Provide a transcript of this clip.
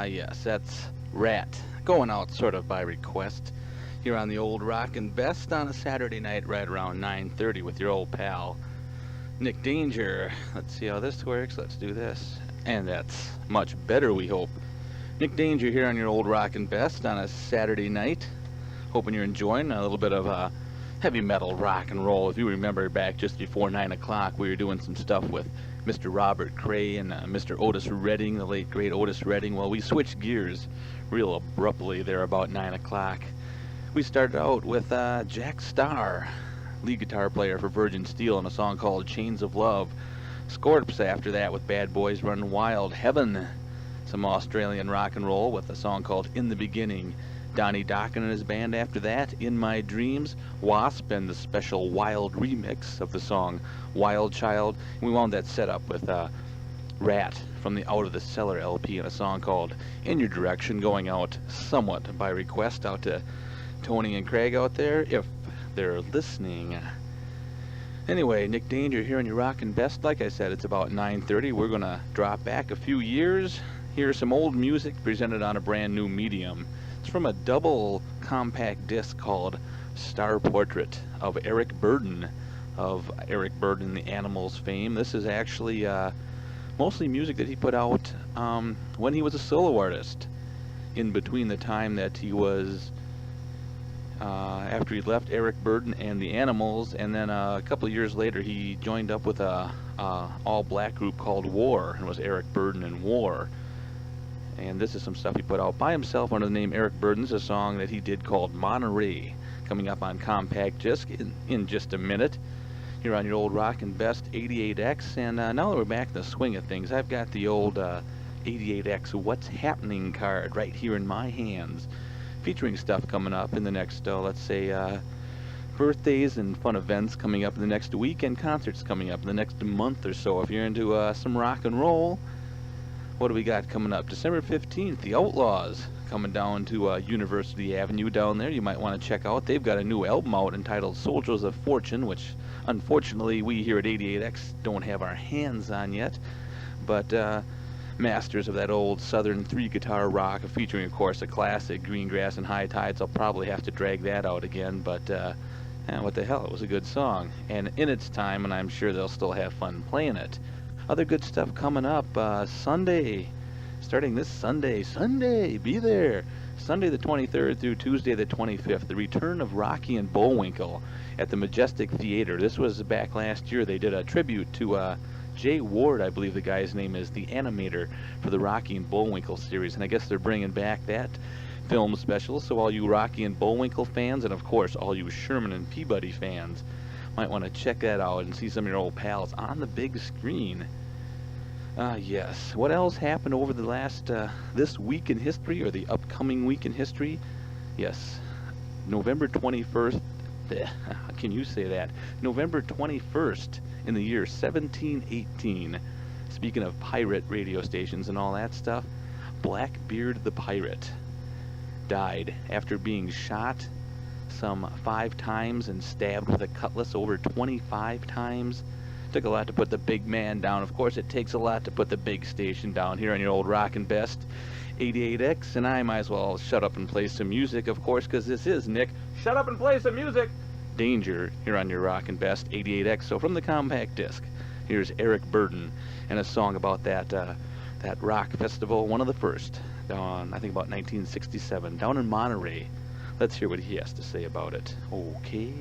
Yes, that's Rat. Going out sort of by request. Here on the old Rockin' Best on a Saturday night right around 9:30 with your old pal, Nick Danger. Let's see how this works. Let's do this. And that's much better, we hope. Nick Danger here on your old Rockin' Best on a Saturday night. Hoping you're enjoying a little bit of heavy metal rock and roll. If you remember back just before 9 o'clock, we were doing some stuff with Mr. Robert Cray and Mr. Otis Redding, the late great Otis Redding. Well, we switched gears real abruptly there about 9 o'clock. We started out with Jack Starr, lead guitar player for Virgin Steel, in a song called Chains of Love. Scorps after that with Bad Boys Run Wild. Heaven, some Australian rock and roll with a song called In the Beginning. Donnie Dokken and his band after that, In My Dreams. Wasp and the special Wild remix of the song Wild Child. And we wound that set up with Rat from the Out of the Cellar LP and a song called In Your Direction, going out somewhat by request out to Tony and Craig out there, if they're listening. Anyway, Nick Danger here on your Rockin' Best. Like I said, it's about 9:30. We're going to drop back a few years. Here's some old music presented on a brand new medium. It's from a double compact disc called Star Portrait of Eric Burdon, of Eric Burdon, the Animals fame. This is actually mostly music that he put out when he was a solo artist, in between the time that he was after he left Eric Burdon and the Animals, and then a couple of years later he joined up with a all-black group called War, and it was Eric Burdon and War. And this is some stuff he put out by himself under the name Eric Burdon. This is a song that he did called Monterey, coming up on compact disc in just a minute. Here on your old Rockin' Best 88X, and now that we're back in the swing of things, I've got the old 88X What's Happening card right here in my hands, featuring stuff coming up in the next, let's say, birthdays and fun events coming up in the next week, and concerts coming up in the next month or so. If you're into some rock and roll, what do we got coming up? December 15th, the Outlaws coming down to University Avenue down there. You might want to check out. They've got a new album out entitled Soldiers of Fortune, which unfortunately we here at 88X don't have our hands on yet. But masters of that old Southern three-guitar rock, featuring, of course, a classic, Greengrass and High Tides. I'll probably have to drag that out again, but what the hell, it was a good song. And in its time, and I'm sure they'll still have fun playing it. Other good stuff coming up Sunday, starting this Sunday, be there. Sunday the 23rd through Tuesday the 25th, the return of Rocky and Bullwinkle at the Majestic Theater. This was back last year. They did a tribute to Jay Ward, I believe the guy's name is, the animator for the Rocky and Bullwinkle series. And I guess they're bringing back that film special. So all you Rocky and Bullwinkle fans, and of course all you Sherman and Peabody fans, might want to check that out and see some of your old pals on the big screen. Yes. What else happened over the last, this week in history, or the upcoming week in history? Yes. November 21st, can you say that? November 21st in the year 1718. Speaking of pirate radio stations and all that stuff, Blackbeard the Pirate died after being shot some 5 times and stabbed with a cutlass over 25 times. Took a lot to put the big man down. Of course, it takes a lot to put the big station down here on your old Rockin' Best 88X, and I might as well shut up and play some music, of course, because this is Nick. Shut up and play some music! Danger here on your Rockin' Best 88X. So from the compact disc, here's Eric Burdon and a song about that rock festival, one of the first, down, I think about 1967, down in Monterey. Let's hear what he has to say about it. Okay.